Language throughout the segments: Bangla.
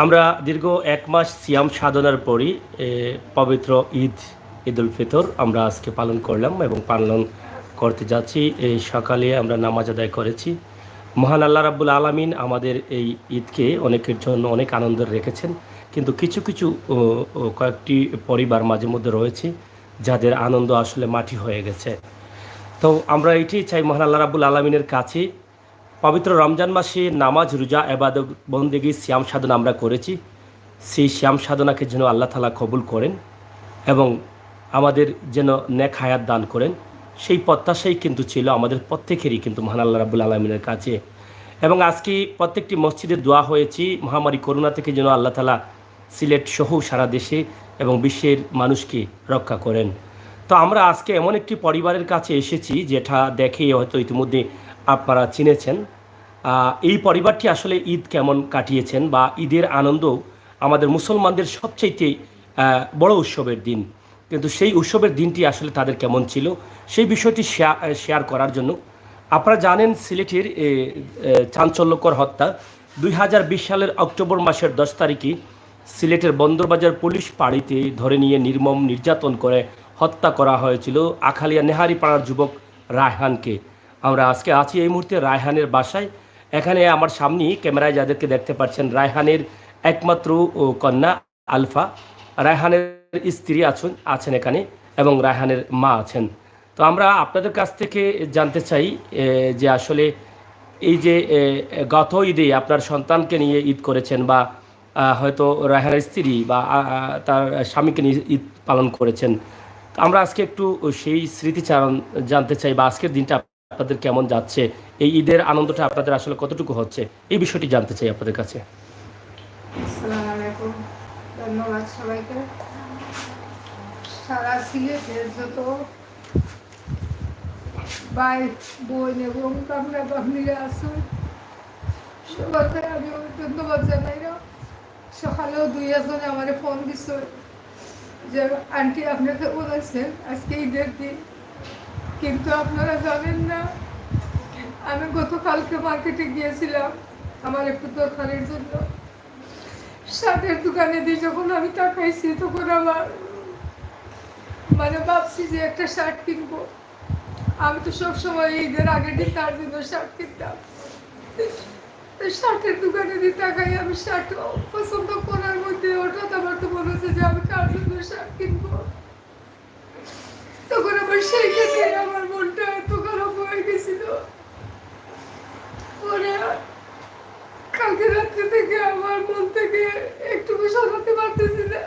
আমরা দীর্ঘ ১ মাস সিয়াম সাধনার পরই পবিত্র ঈদ উল ফিতর আমরা আজকে পালন করলাম এবং পালন করতে যাচ্ছি। এই সকালে আমরা নামাজ আদায় করেছি। মহান আল্লাহ রাব্বুল আলামিন আমাদের এই ঈদকে অনেকের জন্য অনেক আনন্দের রেখেছেন। কিন্তু কিছু কিছু কয়েকটি পরিবার মাঝে মধ্যে রয়েছে যাদের আনন্দ আসলে মাটি হয়ে গেছে। তো আমরা এটাই চাই মহান আল্লাহ রাব্বুল আলামিনের কাছে, পবিত্র রমজান মাসে নামাজ রোজা এবাদত বন্দেগী শ্যাম সাধনা আমরা করেছি, সেই শ্যাম সাধনাকে যেন আল্লাহ তাআলা কবুল করেন এবং আমাদের যেন নেক হায়াত দান করেন, সেই প্রত্যাশাই কিন্তু ছিল আমাদের প্রত্যেকেরই কিন্তু মহান আল্লাহ রাব্বুল আলামিনের কাছে। এবং আজকে প্রত্যেকটি মসজিদে দোয়া হয়েছি মহামারী করোনা থেকে যেন আল্লাহ তাআলা সিলেট সহ সারা দেশে এবং বিশ্বের মানুষকে রক্ষা করেন। তো আমরা আজকে এমন একটি পরিবারের কাছে এসেছি যেটা দেখে হয়তো ইতিমধ্যে আপনারা চিনেছেন। এই পরিবারটি আসলে ঈদ কেমন কাটিয়েছেন বা ঈদের আনন্দ আমাদের মুসলমানদের সবচাইতে বড় উৎসবের দিন, কিন্তু সেই উৎসবের দিনটি আসলে তাদের কেমন ছিল সেই বিষয়টি শেয়ার করার জন্য। আপনারা জানেন সিলেটের চাঞ্চল্যকর হত্যা ২০২০ সালের অক্টোবর মাসের ১০ তারিখে সিলেটের বন্দরবাজার পুলিশ পাড়িতে ধরে নিয়ে নির্মম নির্যাতন করে হত্যা করা হয়েছিল আখালিয়া নেহারি পাড়ার যুবক রায়হানকে। আমরা আজকে আছি এই মুহূর্তে রায়হানের বাসায়। এখানে আমার সামনেই ক্যামেরায় যাদেরকে দেখতে পাচ্ছেন, রায়হানের একমাত্র কন্যা আলফা, রায়হানের স্ত্রী আছেন এখানে এবং রায়হানের মা আছেন। তো আমরা আপনাদের কাছ থেকে জানতে চাই যে আসলে এই যে গত ঈদে আপনার সন্তানকে নিয়ে ঈদ করেছেন বা হয়তো রায়হানের স্ত্রী বা তার স্বামীকে নিয়ে ঈদ পালন করেছেন। তো আমরা আজকে একটু সেই স্মৃতিচারণ জানতে চাই বা আজকের দিনটা আপনাদের কেমন যাচ্ছে, এই ঈদের আনন্দটা আপনাদের আসলে কতটুকু হচ্ছে, এই বিষয়টি জানতে চাই আপনাদের কাছে। আসসালামু আলাইকুম, ধন্যবাদ সবাইকে। সারা সিলেটের যত ভাই বোন এবং কামরা বাহিনীরা আছেন সবাইকে আমি ধন্যবাদ জানাই। সকালেও দুই একজনে আমার ফোন দিচ্ছে যে আন্টি আপনাকে বলেছেন আজকে ঈদের দিন, কিন্তু আপনারা জানেন না আমি গতকালকে মার্কেটে গিয়েছিলাম আমার একটু দরকারের জন্য। শার্টের দোকানে দিয়ে যখন আমি তাকাইছি তখন আমার ভাবছি যে একটা শার্ট কিনবো। আমি তো সবসময় ঈদের আগের দিন তার জন্য শার্ট কিনতাম। শার্টের দোকানে দিয়ে তাকাই, আমি শার্ট পছন্দ করার মধ্যে হঠাৎ আমার তো মনে হচ্ছে যে আমি কার জন্য শার্ট কিনবো। তখন আমার সেই ক্ষেত্রে আমার মনটা এত খারাপ হয়ে গেছিল। পরে কালকে রাত্রে থেকে আমার মন থেকে একটুকু সরাতে পারতেছি না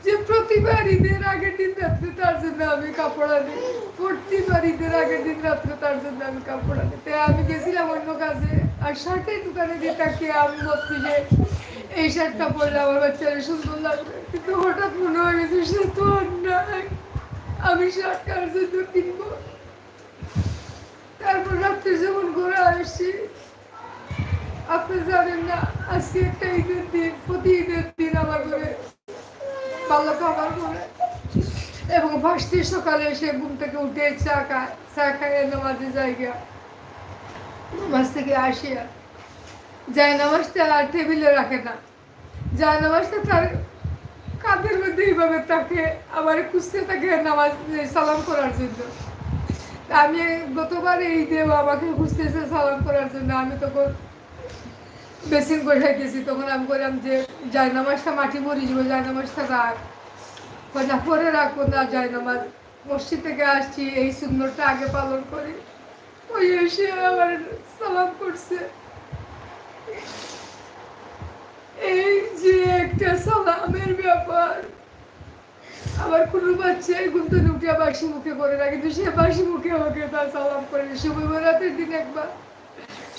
যে প্রতিবার ঈদের আগের দিন রাত্রে তার জন্য আমি কাপড় আনি, প্রতিবার ঈদের আগের দিন রাত্রে তার জন্য আমি কাপড় আনি। তাই আমি গেছিলাম অন্য কাজে, আর শার্টের দোকানে দিয়ে তাকিয়ে আমি ভাবছি যে এই শার্টটা পরলে আমার বাচ্চারা সুন্দর লাগবে, কিন্তু হঠাৎ মনে হয়ে গেছে সে তো নাই, আমি শার্ট কার জন্য কিনবো। তারপর রাত্রে যখন ঘুরে আসছি, আপনি জানেন না আজকে একটা ঈদের দিন, প্রতি ঈদের দিন আমার ঘরে ভালো খাবার করে এবং ফার্স্টে সকালে এসে ঘুম থেকে উঠে চা খায় নামাজে জায়গা, নামাজ থেকে আসিয়া যায় নামাজটা আর টেবিলে রাখে না, যায় নামাজটা তার কাঁধের মধ্যে এইভাবে তাকে আবার খুঁজতে থাকে নামাজ সালাম করার জন্য। আমি গতবার এই দেব আমাকে খুঁজতেছে সালাম করার জন্য, আমি তখন বেসিন বসাই দিয়েছি। তখন আমি বললাম যে যায় নামাজটা মাটি মরি যাবো, যায় নামাজটা রাখ, না পরে রাখবো না, যায় নামাজ মসজিদ থেকে আসছি এই সুন্দরটা আগে পালন করি। ওই এসে আবার সালাম করছে। এই যে একটা সালামের ব্যাপার, আবার কোনো বাচ্চা ঘুম থেকে উঠে বাসি মুখে করে না, কিন্তু সে বাসি মুখে আমাকে তার সালাম করে শুভ রাতের দিন একবার,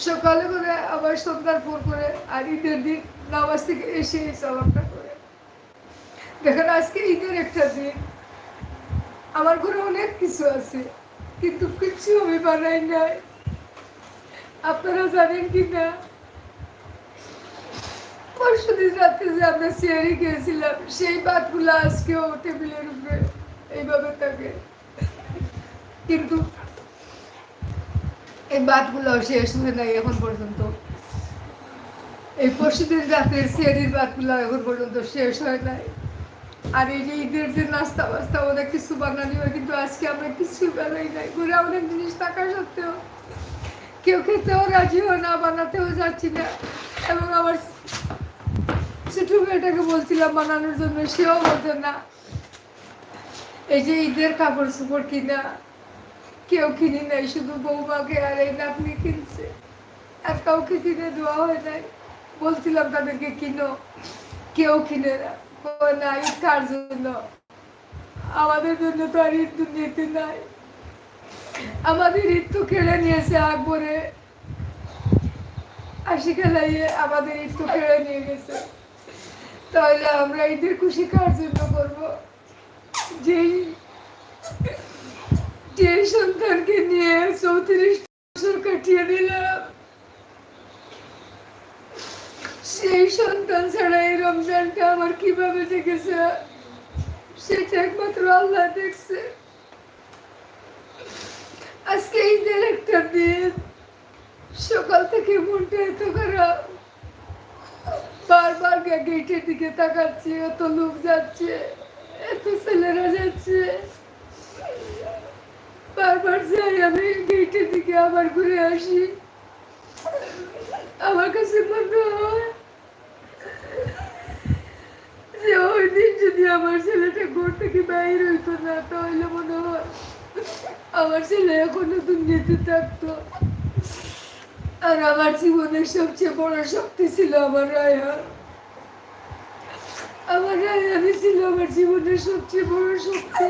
সকালে করে আবার সন্ধ্যার পর করে, আর ঈদের দিন নামাজ থেকে এসে এই সালামটা করে। দেখেন আজকে ঈদের একটা দিন, আমার ঘরে অনেক কিছু আছে কিন্তু কিছু আমি বানাই নাই। আপনারা জানেন কি না, পরশুদিন রাতে যে আমরা চেয়ারে গিয়েছিলাম সেই ভাতগুলো আজকেও টেবিলের উপরে এইভাবে থাকে, কিন্তু এই ভাতগুলো শেষ হয়ে নাই এখন পর্যন্ত। এই পরশুদিন রাতের সেহরির ভাতগুলো এখন পর্যন্ত শেষ হয় নাই। আর এই যে ঈদের যে নাস্তা বাস্তা অনেক কিছু বানানি হয়, কিন্তু আজকে আমরা কিছু বানাই নাই। ঘরে অনেক জিনিস থাকা সত্ত্বেও কেউ খেতেও রাজি হয় না, বানাতেও যাচ্ছি না। এবং আমার ছোট মেয়েটাকে বলছিলাম বানানোর জন্য, সেও বলছে না। এই যে ঈদের কাপড় চোপড় কিনা কেউ কিনি নাই, শুধু বৌমাকে আর এই নাতনি কিনছে, আর কাউকে কিনে দেওয়া হয় নাই। বলছিলাম তাদেরকে কিনো, কেউ কিনে না। না, ঈদ কার জন্য? আমাদের জন্য তো আর ঈদ দুনিয়াতে নাই। আমাদের ঈদ তো কেড়ে নিয়েছে আকবরে, আশি খেলাইয়ে আমাদের ঈদ তো কেড়ে নিয়ে গেছে। তাহলে আমরা ঈদের খুশি কার জন্য করবো? যেই যে সন্তানকে নিয়ে 34 বছর কাটিয়ে দিলাম, সেই সন্তান ছাড়া এই রমজানটা আমার কিভাবে জেগেছে সেটা একমাত্র আল্লাহ দেখছে। আজকে ঈদের একটা দিন, সকাল থেকে মনটা এত খারাপ, বারবার গেটের দিকে তাকাচ্ছি, এত লোক যাচ্ছে, এত ছেলেরা যাচ্ছে, বারবার যাই আমি গেটের দিকে, আবার ঘুরে আসি। আমার কাছে মনে হয় যে ওই দিন যদি আমার ছেলেটা ঘর থেকে বাইর হইতো না, তাহলে মনে হয় আমার ছেলে এখনো দুনিয়াতে থাকতো। আর আমার জীবনের সবচেয়ে বড় শক্তি ছিল আমার রায়হান। আমার রায়হানই ছিল আমার জীবনের সবচেয়ে বড় শক্তি।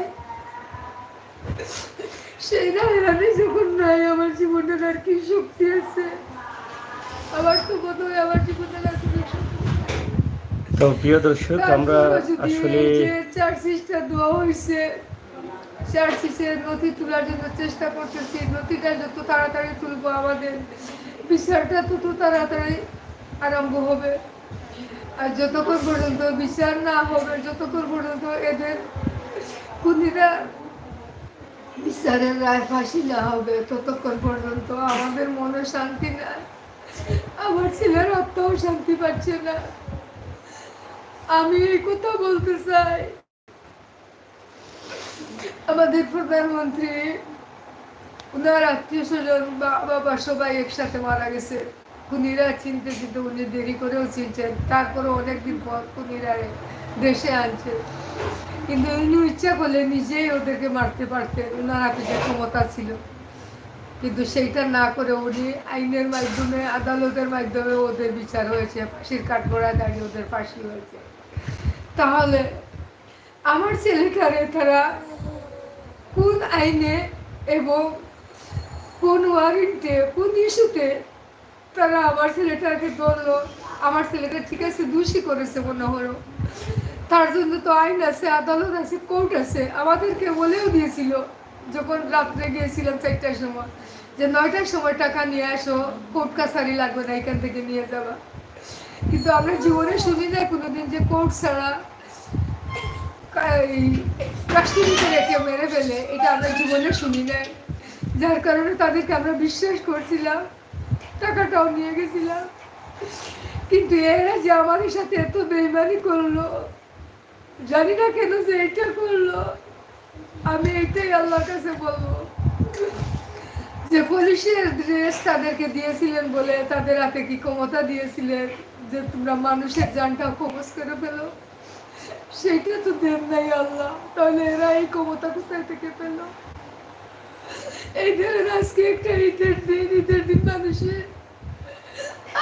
সেই রায়হানই যখন নাই, আমার জীবনের আর কি শক্তি আছে? আমার তো মনে হয় আমার জীবনের আর কোনো শক্তি নেই। তো প্রিয় দর্শক, আমরা আসলে চার্জশিটটা দেওয়া হয়েছে, চার্জশিটের নথি তোলার জন্য চেষ্টা করতেছি। নথিটা যত তাড়াতাড়ি তুলবো, আমাদের বিচারটা তত তাড়াতাড়ি আরম্ভ হবে। আর যতক্ষণ পর্যন্ত বিচার না হবে, যতক্ষণ পর্যন্ত এদের খুনিরা বিচারের রায় ফাঁসি না হবে, ততক্ষণ পর্যন্ত আমাদের মনে শান্তি নাই। আমার ছেলের আত্মাও শান্তি পাচ্ছে না। আমি এই কথা বলতে চাই, আমাদের প্রধানমন্ত্রী, উনার আত্মীয় স্বজন, বাবা সবাই একসাথে মারা গেছে। খুনিরা চিনতে চিনতে উনি দেরি করেও চিনছেন, তারপরে অনেকদিন পর খুনিরা দেশে আনছে। কিন্তু উনি ইচ্ছা করলে নিজেই ওদেরকে মারতে পারতেন, উনার হাতে যে ক্ষমতা ছিল। কিন্তু সেইটা না করে উনি আইনের মাধ্যমে, আদালতের মাধ্যমে ওদের বিচার হয়েছে, ফাঁসির কাঠগড়ায় দাঁড়িয়ে ওদের ফাঁসি হয়েছে। তাহলে আমার ছেলেটারে তারা কোন আইনে এবং কোন ওয়ারেন্টে, কোন ইস্যুতে তারা আমার ছেলেটাকে ধরলো? আমার ছেলেটা ঠিক আছে, দোষী করেছে মনে হলো, তার জন্য তো আইন আছে, আদালত আছে, কোর্ট আছে। আমাদেরকে বলেও দিয়েছিল যখন রাত্রে গিয়েছিলাম 4টার সময়, যে 9টার সময় টাকা নিয়ে আসো, কোর্ট কাছারি লাগবে না, এখান থেকে নিয়ে যাবা। কিন্তু আমরা জীবনে শুনি না কোনোদিন যে কোর্ট ছাড়া রাষ্ট্রপতি রেখে মেরে ফেলে, এটা আমরা জীবনে শুনি নাই। যার কারণে তাদেরকে আমরা বিশ্বাস করছিলাম, টাকাটাও নিয়ে গেছিলাম। কিন্তু এরা যে আমাদের সাথে এত বেইমানি করলো, জানি না কেন যে এটা করলো। আমি এটাই আল্লাহর কাছে বলবো যে পুলিশের ড্রেস তাদেরকে দিয়েছিলেন বলে তাদের হাতে কি ক্ষমতা দিয়েছিলেন যে তোমরা মানুষের জানটাও কবজ করে ফেলো? সেটা তো দেন নাই আল্লাহ। তাহলে এরা এই ক্ষমতা কোথায় থেকে পেল? এই ধরেন আজকে একটা ঈদের দিন, ঈদের দিন মানুষের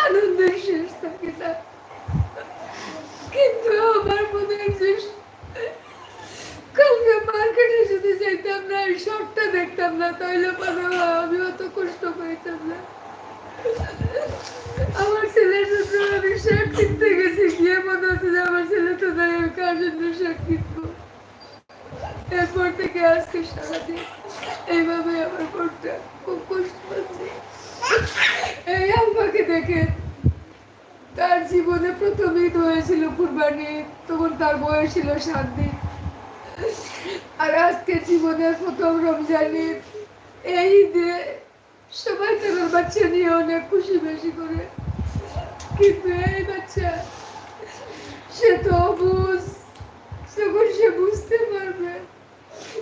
আনন্দের শেষ থাকে না। কিন্তু আমার মনে হয় কালকে মার্কেটে যদি যাইতাম না, এই শর্টটা দেখতাম না, তাহলে মনে হয় আমি অত কষ্ট পাইতাম না। আমার ছেলের জন্য আমি শার্ট কিনতে গেছি, গিয়ে মনে হচ্ছে যে আমার ছেলে তো নাই, আমি কার জন্য শার্ট কিনবো? এরপর থেকে আজকে সারাদিন এইভাবে আমার বোনটা খুব কষ্ট পাচ্ছে। এই আলমাকে দেখে, তার জীবনে প্রথম ঈদ হয়েছিল কুরবানি, তখন তার বয়স ছিল 7 দিন। আর আজকে জীবনের প্রথম রমজান ঈদ। এই ঈদে সবাই তাদের বাচ্চা নিয়ে অনেক খুশি বেশি করে, কিন্তু এই বাচ্চা সে তো বুঝ, যখন সে বুঝতে পারবে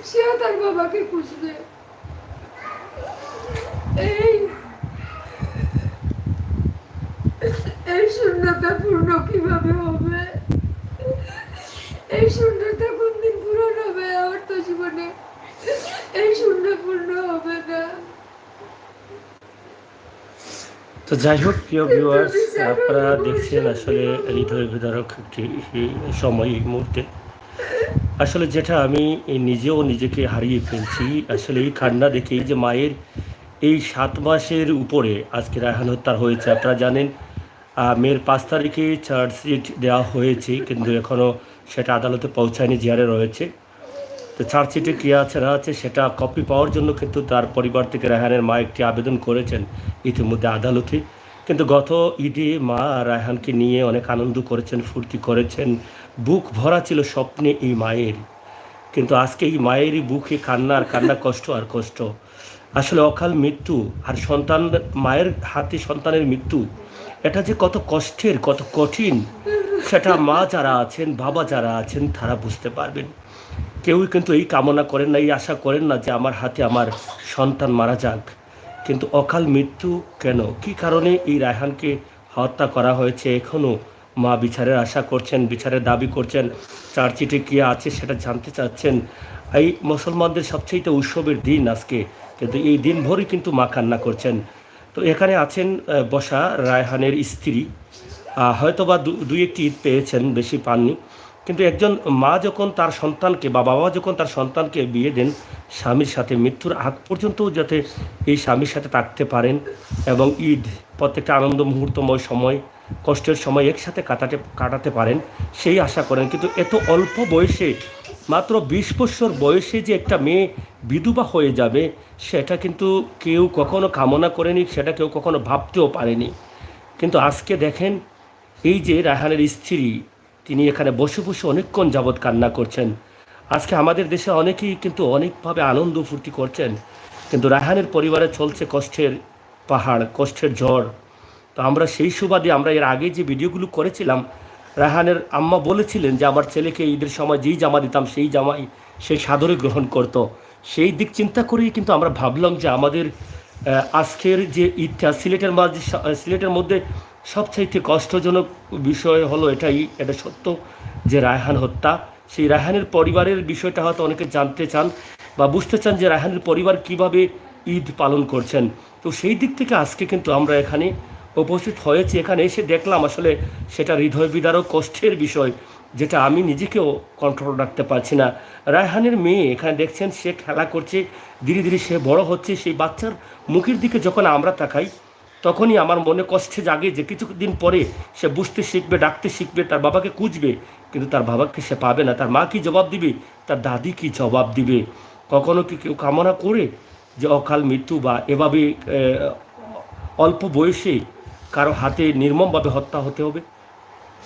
সেও তার বাবাকে খুঁজবে। এই এই শূন্যতা পূর্ণ কিভাবে হবে? এই শূন্যতা কোন দিন পূরণ হবে? আমার তো জীবনে এই শূন্য পূর্ণ হবে না। তো যাই হোক, প্রিয় ভিউয়ার্স, আপনারা দেখছেন আসলে হৃদয় বিদারক একটি সময় এই মুহূর্তে। আসলে যেটা আমি নিজেও নিজেকে হারিয়ে ফেলছি আসলে এই কান্না দেখেই, যে মায়ের এই 7 মাসের উপরে আজকে রায়হান হত্যা হয়েছে। আপনারা জানেন মেয়ের 5 তারিখে চার্জশিট দেওয়া হয়েছে, কিন্তু এখনও সেটা আদালতে পৌঁছায়নি, জিয়ারে রয়েছে। তো চার্জশিটে কী আছে না আছে সেটা কপি পাওয়ার জন্য কিন্তু তার পরিবার থেকে রায়হানের মা একটি আবেদন করেছেন ইতিমধ্যে আদালতে। কিন্তু গত ঈদে মা রায়হানকে নিয়ে অনেক আনন্দ করেছেন, ফুর্তি করেছেন, বুক ভরা ছিল স্বপ্নে এই মায়ের। কিন্তু আজকে এই মায়েরই বুকে কান্না আর কান্না, কষ্ট আর কষ্ট। আসলে অকাল মৃত্যু আর সন্তান, মায়ের হাতে সন্তানের মৃত্যু, এটা যে কত কষ্টের, কত কঠিন, সেটা মা যারা আছেন, বাবা যারা আছেন তারা বুঝতে পারবেন। কেউই কিন্তু এই কামনা করেন না, এই আশা করেন না যে আমার হাতে আমার সন্তান মারা যাক। কিন্তু অকাল মৃত্যু কেন, কী কারণে এই রায়হানকে হত্যা করা হয়েছে, এখনও মা বিচারের আশা করছেন, বিচারের দাবি করছেন, চার্জশিটে কী আছে সেটা জানতে চাচ্ছেন। এই মুসলমানদের সবচেয়ে উৎসবের দিন আজকে, কিন্তু এই দিনভরই কিন্তু মা কান্না করছেন। তো এখানে আছেন বসা রায়হানের স্ত্রী, হয়তো বা দুই একটি ঈদ পেয়েছেন, বেশি পাননি। কিন্তু একজন মা যখন তার সন্তানকে বা বাবা যখন তার সন্তানকে বিয়ে দেন স্বামীর সাথে, মৃত্যুর আগ পর্যন্ত যাতে এই স্বামীর সাথে থাকতে পারেন এবং ঈদ, প্রত্যেকটা আনন্দ মুহূর্তময় সময়, কষ্টের সময় একসাথে কাটাতে পারেন, সেই আশা করেন। কিন্তু এত অল্প বয়সে, মাত্র 20 বছর বয়সে যে একটা মেয়ে বিধবা হয়ে যাবে, সেটা কিন্তু কেউ কখনো কামনা করেনি, সেটা কেউ কখনো ভাবতেও পারেনি। কিন্তু আজকে দেখেন, এই যে রায়হানের স্ত্রী, তিনি এখানে বসে বসে অনেকক্ষণ যাবৎ কান্না করছেন। আজকে আমাদের দেশে অনেকেই কিন্তু অনেকভাবে আনন্দ ফুর্তি করছেন, কিন্তু রায়হানের পরিবারে চলছে কষ্টের পাহাড়, কষ্টের ঝড়। তো আমরা সেই সুবাদে, আমরা এর আগে যে ভিডিওগুলো করেছিলাম, রায়হানের আম্মা বলেছিলেন যে আমার ছেলেকে ঈদের সময় যেই জামা দিতাম সেই জামাই সে সাদরে গ্রহণ করত। সেই দিক চিন্তা করেই কিন্তু আমরা ভাবলাম যে আমাদের আজকের যে ঈদটা সিলেটের মধ্যে সবচাইতে কষ্টজনক বিষয় হলো এটা সত্য যে রায়হান হত্যা। সেই রায়হানের পরিবারের বিষয়টা হয়তো অনেকে জানতে চান বা বুঝতে চান যে রায়হানের পরিবার কিভাবে ঈদ পালন করছেন। তো সেই দিক থেকে আজকে কিন্তু আমরা এখানে উপস্থিত হয়েছি। এখানে এসে দেখলাম আসলে সেটা হৃদয় বিদারক কষ্টের বিষয়, যেটা আমি নিজেকেও কন্ট্রোল রাখতে পারছি না। রায়হানের মেয়ে এখানে দেখছেন, সে খেলা করছে, ধীরে ধীরে সে বড় হচ্ছে। সেই বাচ্চার মুখের দিকে যখন আমরা তাকাই, তখনই আমার মনে কষ্টে জাগে যে কিছুদিন পরে সে বুঝতে শিখবে, ডাকতে শিখবে, তার বাবাকে খুঁজবে, কিন্তু তার বাবাকে সে পাবে না। তার মা কী জবাব দিবে, তার দাদি কী জবাব দিবে? কখনো কি কেউ কামনা করে যে অকাল মৃত্যু বা এভাবে অল্প বয়সে কারো হাতে নির্মমভাবে হত্যা হতে হবে?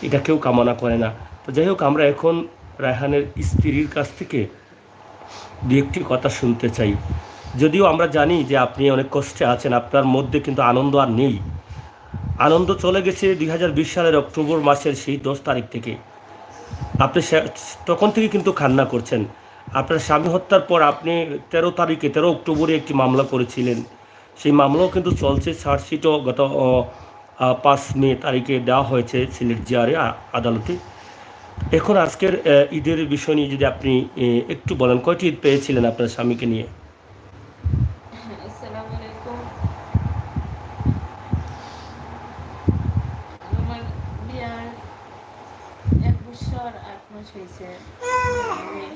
এটা কেউ কামনা করে না। তো যাই হোক, আমরা এখন রায়হানের স্ত্রীর কাছ থেকে দু একটি কথা শুনতে চাই। যদিও আমরা জানি যে আপনি অনেক কষ্টে আছেন, আপনার মধ্যে কিন্তু আনন্দ আর নেই। আনন্দ চলে গেছে 2020 সালের অক্টোবর মাসের সেই 10 তারিখ থেকে। আপনি তখন থেকে কিন্তু কান্না করছেন। আপনার স্বামী হত্যার পর আপনি 13 অক্টোবরে একটি মামলা করেছিলেন, সেই মামলাও কিন্তু চলছে। চার্জশিটও গত 5 মে তারিখে দেওয়া হয়েছে সিলেট জিআরে আদালতে। এখন আজকের ঈদের বিষয় নিয়ে যদি আপনি একটু বলেন, কয়টি ঈদ পেয়েছিলেন আপনার স্বামীকে নিয়ে? আসসালামু আলাইকুম। আমার বিয়ার 1 বছর 8 মাস হয়েছে। আমি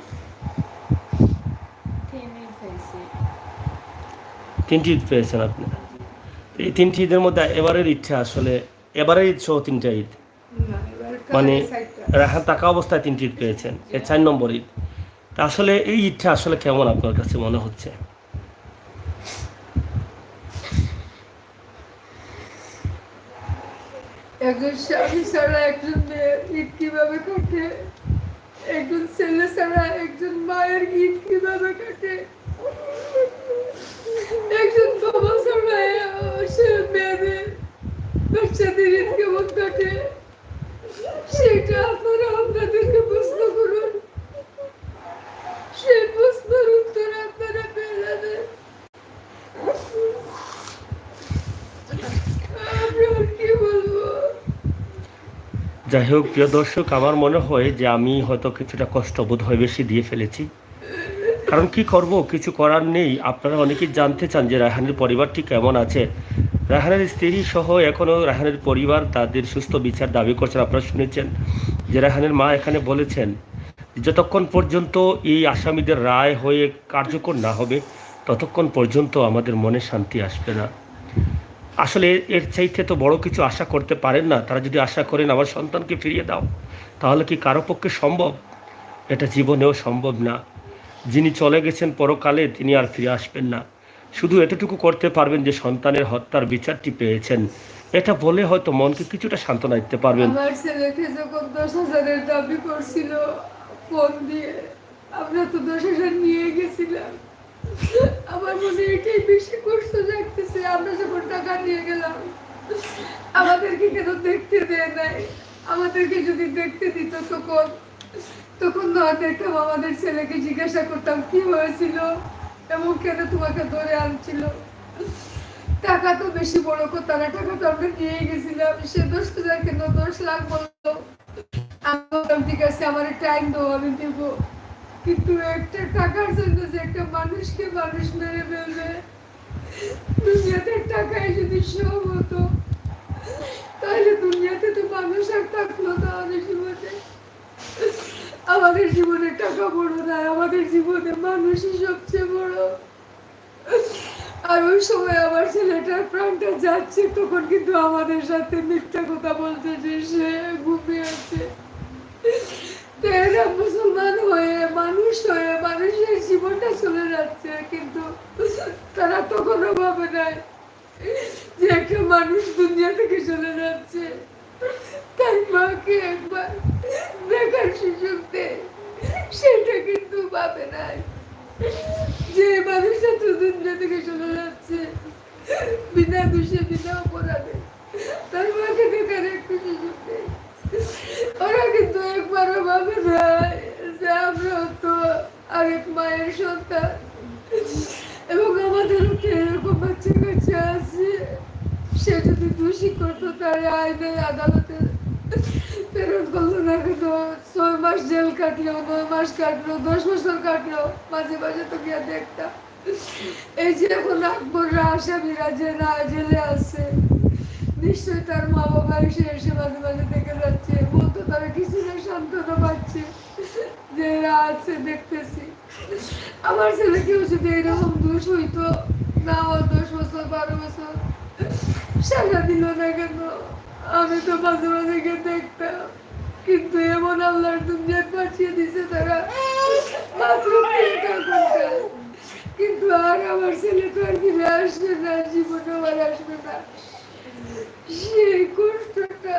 3 ঈদ হয়েছে। 3টি ঈদ পেয়েছেন আপনি। এই 3টি ঈদের মধ্যে এবারের ইচ্ছা আসলে, এবারের ঈদ সহ 3টা ঈদ, না, এবার মানে কালে সাইটটা। রায়হান থাকা অবস্থায় 3টি ঈদ পেয়েছেন, এর 4 নম্বর ঈদ। তা আসলে এই ঈদটা আসলে কেমন আপনার কাছে মনে হচ্ছে? একজন স্বামী ছাড়া একজন মেয়ের ঈদ কিভাবে কাটে, একজন ছেলে ছাড়া একজন মায়ের ঈদ কিভাবে কাটে, একজন বাবা ছাড়া সে মেয়েদের বাচ্চাদের ঈদ কেমন কাটে। ঘটে সেটা আপনারা আপনাদেরকে প্রশ্ন করুন, সেই প্রশ্নের উত্তর আপনারা পেয়ে যাবেন। আমি আর কি বলবো? যাই হোক প্রিয় দর্শক, আমার মনে হয় যে আমি হয়তো কিছুটা কষ্ট বোধ হয় বেশি দিয়ে ফেলেছি। কারণ কি করব, কিছু করার নেই। আপনারা অনেকেই জানতে চান যে রায়হানের পরিবারটি কেমন আছে। রায়হানের স্ত্রী সহ এখনও রায়হানের পরিবার তাদের সুস্থ বিচার দাবি করছেন। আপনারা শুনেছেন যে রায়হানের মা এখানে বলেছেন যতক্ষণ পর্যন্ত এই আসামিদের রায় হয়ে কার্যকর না হবে ততক্ষণ পর্যন্ত আমাদের মনে শান্তি আসবে না। আসলে এর চাইতে তো বড় কিছু আশা করতে পারেন না। তারা যদি আশা করেন আমার সন্তানকে ফিরিয়ে দাও, তাহলে কি কারো পক্ষে সম্ভব? এটা জীবনেও সম্ভব না। যিনি চলে গেছেন পরকালে তিনি আর ফিরে আসবেন না। শুধু এতটুকু করতে পারবেন যে সন্তানের হত্যার বিচারটি পেয়েছেন, এটা বলে হয়তো মনকে কিছুটা সান্ত্বনা দিতে পারবেন। আমার ছেলেকে যখন 10,000-এর দাবি করছিল ফোন দিয়ে, আমরা তো 10,000 নিয়ে গেছিলাম। আমার মনে এটাই বেশি কষ্ট লাগতেছে, আমরা যখন টাকা নিয়ে গেলাম আমাদেরকে কেন দেখতে দেয় নাই? আমাদেরকে যদি দেখতে দিত তখন না দেখতাম, আমাদের ছেলেকে জিজ্ঞাসা করতাম কি হয়েছিল এবং কেন তোমাকে ধরে আনছিল। টাকা তো বেশি বড় কথা না, টাকা তো আমরা নিয়ে গেছিলাম। সে 10,000 কেন 10 লাখ বললো। আমি বললাম ঠিক আছে, আমার টাইম দাও, আমি দেব। কিন্তু একটা টাকার জন্য যে একটা মানুষকে মানুষ মেরে ফেলবে, দুনিয়াতে টাকায় যদি সব হতো তাহলে দুনিয়াতে তো মানুষ আর থাকলো না। আমাদের জীবনে টাকা বড় না, আমাদের জীবনে মানুষই সবচেয়ে বড়। আর ওই সময় আমার ছেলেটার প্রাণটা যাচ্ছে, তখন কিন্তু আমাদের সাথে মিথ্যা কথা বলছে যে সে ঘুমিয়ে আছে। এরা মুসলমান হয়ে মানুষ হয়ে মানুষের জীবনটা চলে যাচ্ছে, কিন্তু তারা তখনও ভাবে নাই যে একটা মানুষ দুনিয়া থেকে চলে যাচ্ছে। তার মাকে একবার দেখার সুযোগ দেয়, সেটা কিন্তু ভাবে নাই যে মানুষটা তো দুনিয়া থেকে চলে যাচ্ছে বিনা দোষে বিনা অপরাধে। তার মাকে দেখার একটু সুযোগ দেয়। ওরা কিন্তু একবারও ভাবে নাই যে আমরা তো আরেক মায়ের সন্তান এবং আমাদেরও তো এরকম বাচ্চা কাচ্চা আছে। সে যদি দোষী করতো তার আইনে আদালতে প্রেরণ করলো না, কিন্তু 6 মাস জেল কাটলো, 9 মাস কাটলো, 10 বছর কাটলো, মাঝে মাঝে তো গিয়ে দেখতাম। এই যে এখন আকবররা আসামিরা যে না জেলে আছে, নিশ্চয়ই তার মা বাবা এসে এসে মাঝে মাঝে দেখে যাচ্ছে, বলতো তারা কিছু না সান্ত্বনা পাচ্ছে যে এরা আছে দেখতেছি। আমার ছেলেকেও যদি এরকম দোষ হইতো, না 10 বছর 12 বছর সাজা দিল না কেন, আমি তো মাঝে মাঝে গিয়ে দেখতাম। কিন্তু এমন আল্লাহর দুনিয়া পাঠিয়ে দিছে তারা মাত্র 3টা ঘন্টা। কিন্তু আর আমার ছেলে তো আর ফিরে আসবে না, জীবনে আর আসবে না। সেই কষ্টটা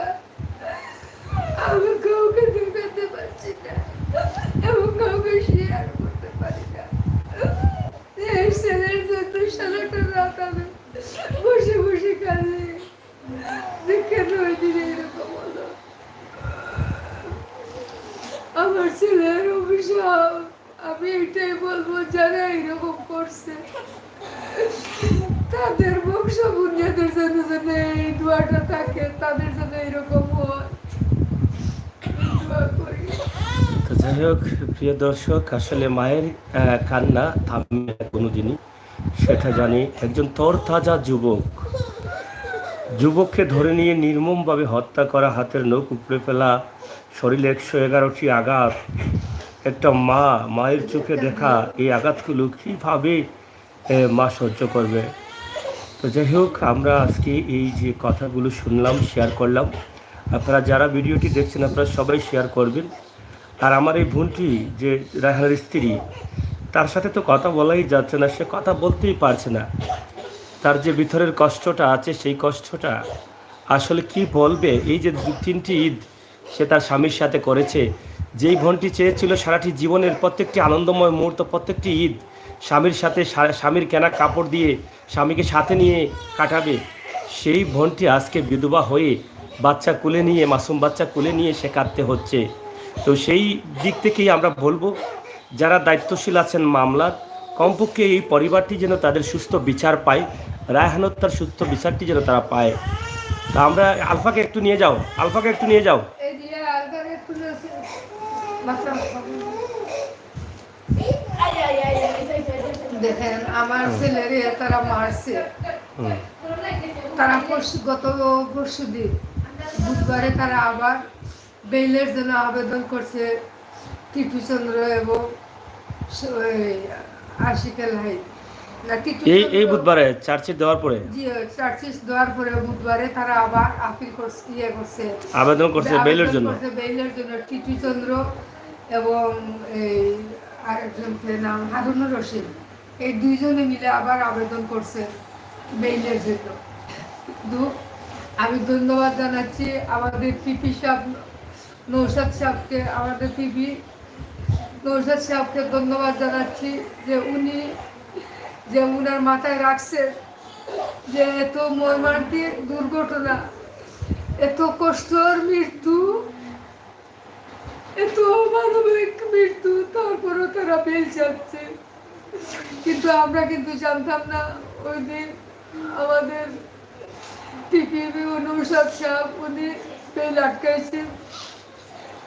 আমি কাউকে দেখাতে পারছি না এবং কাউকে শেয়ার করতে পারি না। এই ছেলের জন্য সারাটা রাত আমি বসে বসে কাঁদি যে কেন ওই দিনে এরকম হলো। আমার ছেলের অভিশাপ। আমি এটাই বলবো, যারা এরকম করছে তাদের বংশ বুনিয়াদের জন্য যেন এই দোয়াটা থাকে, তাদের জন্য এরকম হয়। দোয়া করি। তো যাই হোক প্রিয় দর্শক, আসলে মায়ের কান্না থামবে না কোনোদিনই, সেটা জানি। একজন তরতাজা যুবককে ধরে নিয়ে নির্মমভাবে হত্যা করা, হাতের নখ উপড়ে ফেলা, শরীরে 111টি আঘাত। একটা মায়ের চোখে দেখা এই আঘাতগুলো কীভাবে মা সহ্য করবে? তো যাই হোক, আমরা আজকে এই যে কথাগুলো শুনলাম, শেয়ার করলাম। আপনারা যারা ভিডিওটি দেখছেন আপনারা সবাই শেয়ার করবেন। আর আমার এই বোনটি যে রায়হানের স্ত্রী, তার সাথে তো কথা বলাই যাচ্ছে না, সে কথা বলতেই পারছে না। তার যে ভিতরের কষ্টটা আছে সেই কষ্টটা আসলে কি বলবে। এই যে 2-3টি ঈদ সে তার স্বামীর সাথে করেছে, যেই বোনটি চেয়েছিল সারাটি জীবনের প্রত্যেকটি আনন্দময় মুহূর্ত, প্রত্যেকটি ঈদ স্বামীর সাথে, স্বামীর কেনা কাপড় দিয়ে স্বামীকে সাথে নিয়ে কাটাবে, সেই বোনটি আজকে বিধবা হয়ে বাচ্চা কোলে নিয়ে, মাসুম বাচ্চা কোলে নিয়ে সে কাঁদতে হচ্ছে। তো সেই দিক থেকেই আমরা বলবো, যারা দায়িত্বশীল আছেন মামলার, কমপক্ষে এই পরিবারটি যেন তাদের সুস্থ বিচার পায়, রায়হান হত্যার সুস্থ বিচারটি যেন তারা পায়। তা আমরা আলফাকে একটু নিয়ে যাও, আলফাকে একটু নিয়ে যাও। এই দিয়ে আলগারে তুলেছে বাচ্চা। দেখেন আমার ছেলেরে তারা মারছে, তারা গত পরশু দিন বুধবারে তারা আবার বেইলের জন্য আবেদন করছে টিপু চন্দ্র এবং আশিকেল হাই না টিপু এই বুধবারে চার্জশিট দেওয়ার পরে, জি চার্জশিট দেওয়ার পরে বুধবারে তারা আবার আপিল করছে, করছে আবেদন করছে বেইলের জন্য। বেইলের জন্য টিপু চন্দ্র এবং এই আরেকজনকে নাম হারুনুর রশিদ, এই দুইজনে মিলে আবার আবেদন করছে বেইলের জন্য। কিন্তু আমি ধন্যবাদ জানাচ্ছি আমাদের পিপি সাহেব নৌসাদ সাহেবকে, আমাদের পিপি নৌসাদ সাহেবকে ধন্যবাদ জানাচ্ছি যে উনি যে উনার মাথায় রাখছে যে এত মর্মান্তিক দুর্ঘটনা, এত কষ্টর মৃত্যু, এত মানবিক মৃত্যু, তারপরও তারা বেঁচে যাচ্ছে। কিন্তু আমরা কিন্তু জানতাম না ওই দিন আমাদের টিপিবি নৌসাদ সাহেব উনি বেল আটকাইছে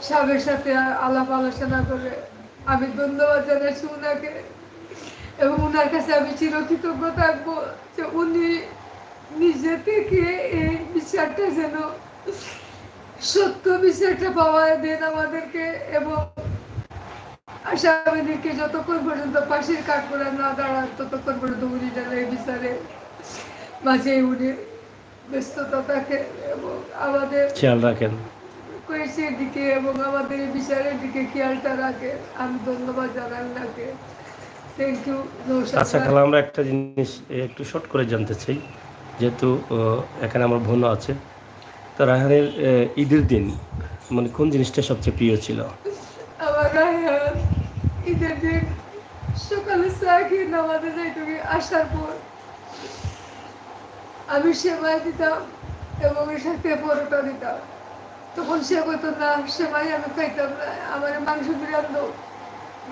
সাহেবের সাথে আলাপ আলোচনা করে। আমি ধন্যবাদ জানাচ্ছি উনাকে এবং উনার কাছে আমি চিরকৃতজ্ঞ থাকবো যে উনি নিজে থেকে এই বিচারটা যেন সত্য বিচারটা পাওয়া দেন আমাদেরকে এবং আসামিদেরকে যতক্ষণ পর্যন্ত ফাঁসির কাঠগড়া না দাঁড়ান ততক্ষণ পর্যন্ত উনি যেন এই বিচারে মাঝে উনি ব্যস্ততা থাকে এবং আমাদের খেয়াল রাখেন কেসের দিকে এবং আমাদের এই বিচারের দিকে খেয়ালটা রাখে। আমি ধন্যবাদ জানাই ওনাকে। Thank you. আচ্ছা খালা, আমরা একটা জিনিস একটু শর্ট করে জানতে চাই, যেহেতু এখানে আমার বোনও আছে। তো রায়হানের ঈদের দিন মানে কোন জিনিসটা সবচেয়ে প্রিয় ছিল? আমার রায়হান ঈদের দিন সকালে চা খেয়ে নামাজে যাইতে আসার পর আমি সেমাই দিতাম এবং এর সাথে পরোটা দিতাম। তখন সে কইতো না সেমাই আমি খাইতাম না, আমার মাংস বিরান দাও।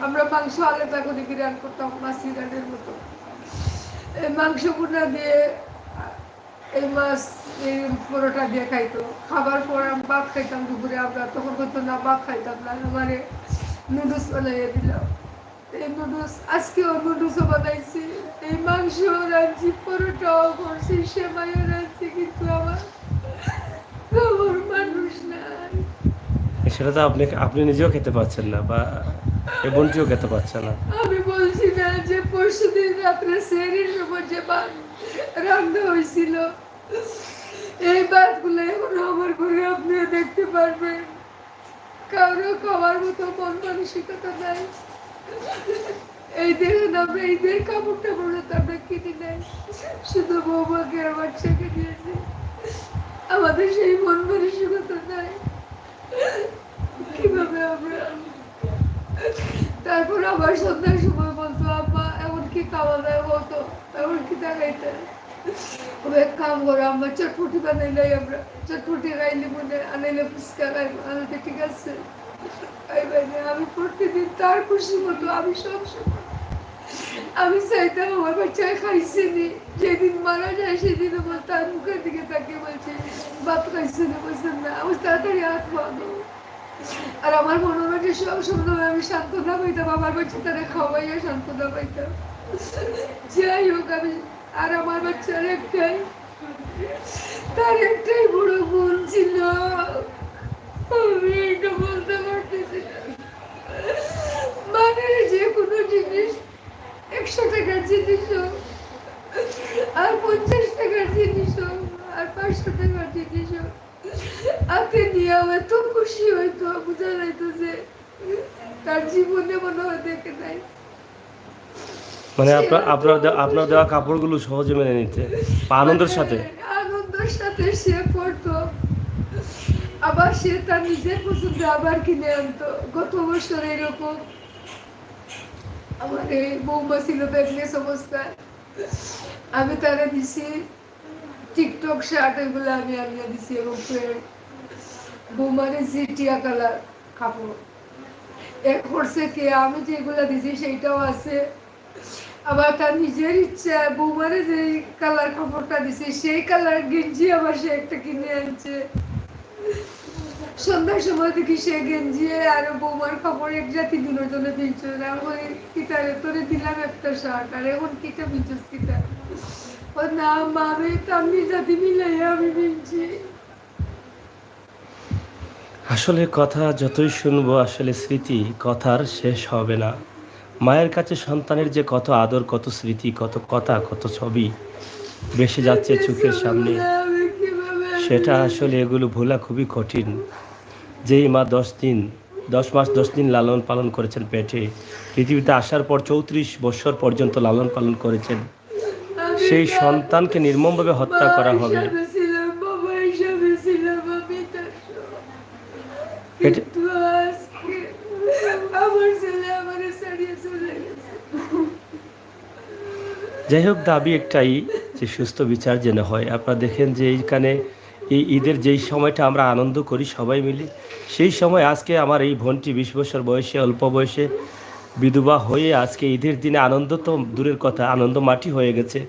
আমরা মাংস আলাদা করে বিরান করতাম মাছ বিরানের মতো। এই মাংস গুঁড়া দিয়ে এই মাছ এই পরোটা দিয়ে খাইতো। খাবার পর আমি ভাত খাইতাম দুপুরে। আমরা তখন কইতো না ভাত খাইতাম না, মানে নুডলস বানাইয়া দিলাম। এই নুডলস আজকেও নুডলসও বানাইছি, এই মাংস রাঁধছি, পরোটাও করছি, সেমাইও রাঁধছি, কিন্তু আমার মানুষ নাই। সেটা তো আপনি নিজেও খেতে পাচ্ছেন না, বা এ বোনটিও খেতে পাচ্ছে না। আমি বলছি না যে পরশুদিন রাত্রে সেহরির সময় যে ভাত রান্না হয়েছিল, এই ভাতগুলো এখন আমার ঘরে আপনিও দেখতে পারবেন। কারো খাওয়ার মতো মন মানসিকতা নাই। এই দেখুন আমরা ঈদের কাপড় টাপড় তো আমরা কিনি নাই, শুধু বৌমাকে আর বাচ্চাকে দিয়েছি। আমাদের সেই মন মানসিকতা নাই। কিভাবে আমরা তারপর আবার সন্ধ্যার সময় বলতো আম্মা এমন কি খাওয়া দাওয়া হতো, এমন কি দেখাইতে এক কাম করো আম্মা চটপটি বানাইলাই, আমরা চটপটি খাইলি মনে আনাইলে ফুচকা খাইবো। আনাতে ঠিক আছে আমি প্রতিদিন তার খুশি মতো আমি সবসময় আমি চাইতাম আমার বাচ্চায় খাইছে নি। যেদিন মারা যায় সেদিনও বল তার মুখের দিকে তাকিয়ে বলছে ভাত খাইছে না, বলছেন না আমার তাড়াতাড়ি হাত খাওয়ানো। আর আমার মনে হয় যে সব সময় আমি সান্ত্বনা পাইতাম, আমার বাচ্চা তারা খাওয়াইয়া সান্ত্বনা পাইতাম। যাই হোক আমি আর আমার বাচ্চার একটাই, তার একটাই বড় গুণ ছিল, আমি এটা বলতে পারতেছি না। মানে যে কোনো জিনিস 100 টাকার জিনিস হোক আর 50 টাকার জিনিস হোক আর 500 টাকার জিনিস হোক হাতে নিয়েও এত খুশি হইতো, বোঝা যাইতো যে তার জীবনে মনে হয় দেখে নাই। মানে আপনার দেওয়া কাপড়গুলো সহজে মেনে নিতে আনন্দের সাথে সে পড়তো, আবার সে তার নিজের পছন্দ আবার কিনে আনতো। গত বছর এরকম আমার এই বৌমা ছিল ব্যাগলেস অবস্থায়, আমি তারা দিছি টিকটক শার্ট এগুলো আমি আনিয়ে দিছি এবং বৌমারে জিটিয়া কালার কাপড় এক করছে কে আমি যেগুলা দিছি সেইটাও আছে। আবার তার নিজের ইচ্ছা বৌমারে যে কালার কাপড়টা দিছে সেই কালার গেঞ্জি আবার সে একটা কিনে আনছে। সন্ধ্যার সময় দেখি সে গেঞ্জি আর বৌমার কাপড় এক জাতি দিনের জন্য পিনছ না কিতারে তোরে দিলাম একটা শার্ট আর এখন কিটা পিনছস কিতা ও না মা আমি তামনি জাতি মিলাই আমি পিনছি। আসলে কথা যতই শুনবো আসলে স্মৃতি কথার শেষ হবে না। মায়ের কাছে সন্তানের যে কত আদর, কত স্মৃতি, কত কথা, কত ছবি ভেসে যাচ্ছে চোখের সামনে, আমি কিভাবে সেটা আসলে এগুলো ভোলা খুবই কঠিন। যেই মা 10 মাস 10 দিন লালন পালন করেছেন পেটে, পৃথিবীতে আসার পর 34 বছর পর্যন্ত লালন পালন করেছেন, আমি সেই সন্তানকে নির্মমভাবে হত্যা মা করা হবে। হিসাবে ছিলাম, বাবা হিসাবে ছিলাম আমি তার এটা কিন্তু আজকে আমার ছেলে আমার ছাড়িয়ে চলে গেছে। যাই হোক, দাবি একটাই যে সুস্থ বিচার যেন হয়। আপনারা দেখেন যে এইখানে এই ঈদের যেই সময়টা আমরা আনন্দ করি সবাই মিলে, সেই সময় আজকে আমার এই বোনটি 20 বছর বয়সে, অল্প বয়সে বিধবা হয়ে আজকে ঈদের দিনে আনন্দ তো দূরের কথা, আনন্দ মাটি হয়ে গেছে,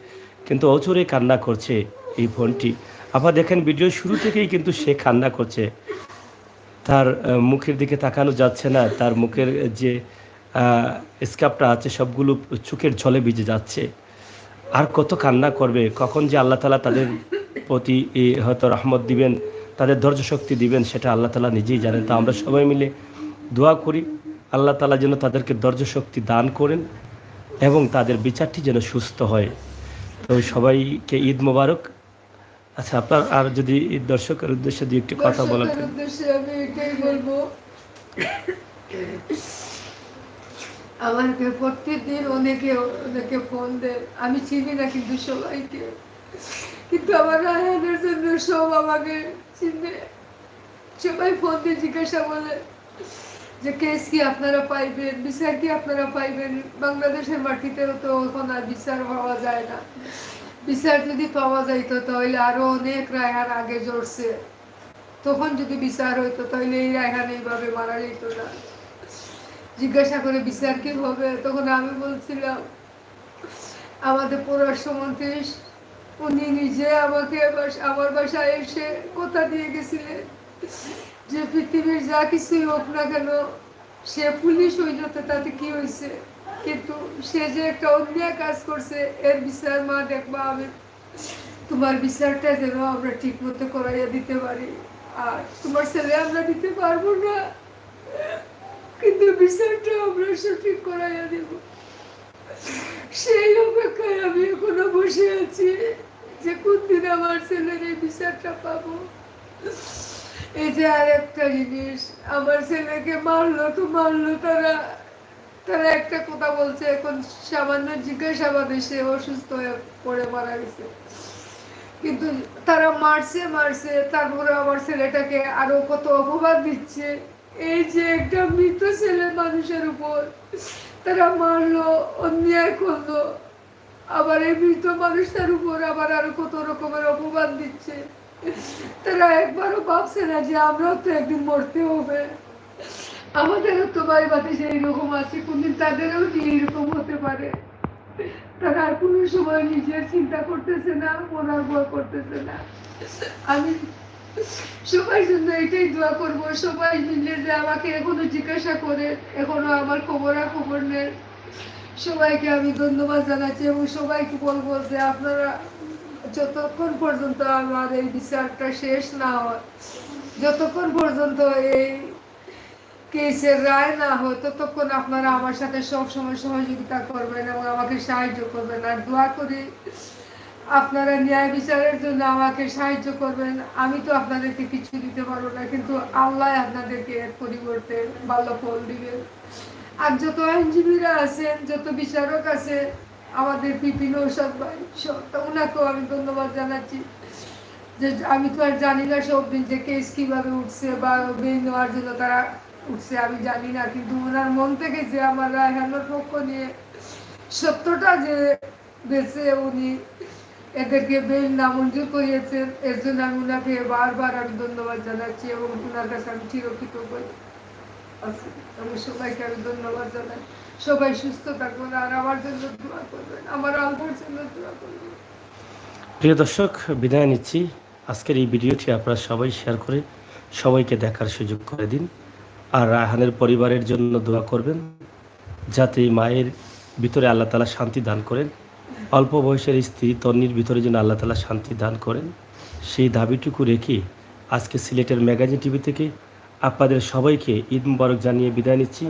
কিন্তু অচরে কান্না করছে এই বোনটি। আপনারা দেখেন ভিডিও শুরু থেকেই কিন্তু সে কান্না করছে, তার মুখের দিকে তাকানো যাচ্ছে না, তার মুখের যে স্কার্ফটা আছে সবগুলো চোখের জলে ভিজে যাচ্ছে। আর কত কান্না করবে, কখন যে আল্লাহ তাআলা তাদের প্রতি হয়তো রহমত দিবেন, তাদের ধৈর্য শক্তি দিবেন, সেটা আল্লাহ তাআলা নিজেই জানেন। তা আমরা সবাই মিলে দোয়া করি আল্লাহ তাআলা যেন তাদেরকে ধৈর্য শক্তি দান করেন এবং তাদের বিচারটি যেন সুস্থ হয়। তো সবাইকে ঈদ মোবারক। আচ্ছা, আপনার আর যদি ঈদ দর্শকের উদ্দেশ্যে দিয়ে একটি কথা দর্শকের বলাতে। উদ্দেশ্যে আমি এটাই বলবো, আমাকে প্রত্যেকদিন অনেকে অনেকে ফোন দেন, আমি চিনি না কিন্তু সবাইকে, কিন্তু আমার রায়হানের জন্য সব আমাকে চিনে। সবাই ফোন দিয়ে জিজ্ঞাসা বলে যে কেস কি আপনারা পাইবেন, বিচার কি আপনারা পাইবেন। বাংলাদেশের মাটিতেও তো এখন আর বিচার পাওয়া যায় না। বিচার যদি পাওয়া যাইতো তাহলে আরো অনেক রায়হান আগে জড়ছে, তখন যদি বিচার হইতো তাহলে এই রায়হান এইভাবে মারা যেত না। জিজ্ঞাসা করে বিচার কি হবে, তখন আমি বলছিলাম আমাদের পররাষ্ট্রমন্ত্রী উনি নিজে আমাকে আমার বাসায় এসে কথা দিয়ে গেছিলেন যে পৃথিবীর যা কিছুই হোক না কেন সে পুলিশ হইল তো তাতে কি হয়েছে, কিন্তু সে যে একটা অন্যায় কাজ করছে এর বিচার মা দেখবা, আমি তোমার বিচারটা যেন আমরা ঠিক মতো করাইয়া দিতে পারি। আর তোমার ছেলে আমরা দিতে পারবো না, কিন্তু বিচারটা আমরা সঠিক করাইয়া দেব। সেই অপেক্ষায় আমি এখনো বসে আছি যে কোন দিন আমার ছেলের এই বিচারটা পাবো। এই যে আর একটা জিনিস, আমার ছেলেকে মারলো তো মারলো, তারা তারা একটা কথা বলছে, এখন সামান্য জিজ্ঞাসাবাদে সে অসুস্থ হয়ে পড়ে মারা গেছে, কিন্তু তারা মারছে মারছে তারপরে আমার ছেলেটাকে আরো কত অপবাদ দিচ্ছে। এই যে একটা মৃত ছেলে মানুষের উপর তারা মারলো, অন্যায় করলো, আবার এই মৃত মানুষটার উপর আবার আরো কত রকমের অপবাদ দিচ্ছে। তারা একবারও ভাবছে না যে আমরাও তো একদিন মরতে হবে, আমাদেরও তো ভাই বাতি সেই রকম আছে, কোনদিন তাদেরও কি এরকম হতে পারে। তারা আর কোনো সময় নিজের চিন্তা করতেছে না, মনার ভয় করতেছে না। আমি সবার জন্য এটাই দোয়া করবো, সবাই মিলে যে আমাকে এখনো জিজ্ঞাসা করে, এখনো আমার খবর নেন, সবাইকে আমি ধন্যবাদ জানাচ্ছি এবং সবাইকে বলবো যে আপনারা যতক্ষণ পর্যন্ত আমার এই বিচারটা শেষ না হয়, যতক্ষণ পর্যন্ত এই কেসের রায় না হয়, ততক্ষণ আপনারা আমার সাথে সব সময় সহযোগিতা করবেন এবং আমাকে সাহায্য করবেন। আর দোয়া করি আপনারা ন্যায় বিচারের জন্য আমাকে সাহায্য করবেন। আমি তো আপনাদেরকে কিছু দিতে পারবো না, কিন্তু আল্লাহ আপনাদেরকে এর পরিবর্তে ভালো ফল দিবেন। আর যত আইনজীবীরা আছেন, যত বিচারক আছে, আমাদের বিভিন্ন ঔষধ ভাই ওনাকেও আমি ধন্যবাদ জানাচ্ছি যে আমি তো আর জানি না সব দিন যে কেস কিভাবে উঠছে বা বেল নেওয়ার জন্য তারা উঠছে, আমি জানি না, কিন্তু ওনার মন থেকে যে আমার রায়হানের পক্ষ নিয়ে সত্যটা যে বেঁচে উনি এদেরকে বেল নামঞ্জুর করিয়েছেন, এর জন্য আমি ওনাকে বারবার আমি ধন্যবাদ জানাচ্ছি এবং ওনার কাছে আমি চিরকৃতজ্ঞ আছি। আমি সবাইকে আমি ধন্যবাদ জানাই। সবাই সুস্থ থাকবেন আর আমার জন্য দোয়া করবেন, আমার আল্লাহর জন্য দোয়া করবেন। প্রিয় দর্শক, বিদায় নিচ্ছি। আজকের এই ভিডিওটি আপনারা সবাই শেয়ার করে সবাইকে দেখার সুযোগ করে দিন। আর রায়হানের পরিবারের জন্য দোয়া করবেন, যাতে এই মায়ের ভিতরে আল্লাহ তাআলা শান্তি দান করেন। অল্প বয়সের স্ত্রী তন্নির ভিতরে যেন আল্লাহ তাআলা শান্তি দান করেন, সেই দাবিটুকু রেখে আজকে সিলেটের ম্যাগাজিন টিভি থেকে আপনাদের সবাইকে ঈদ মুবারক জানিয়ে বিদায় নিচ্ছি।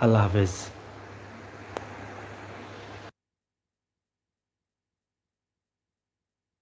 আল্লাহ হাফেজ।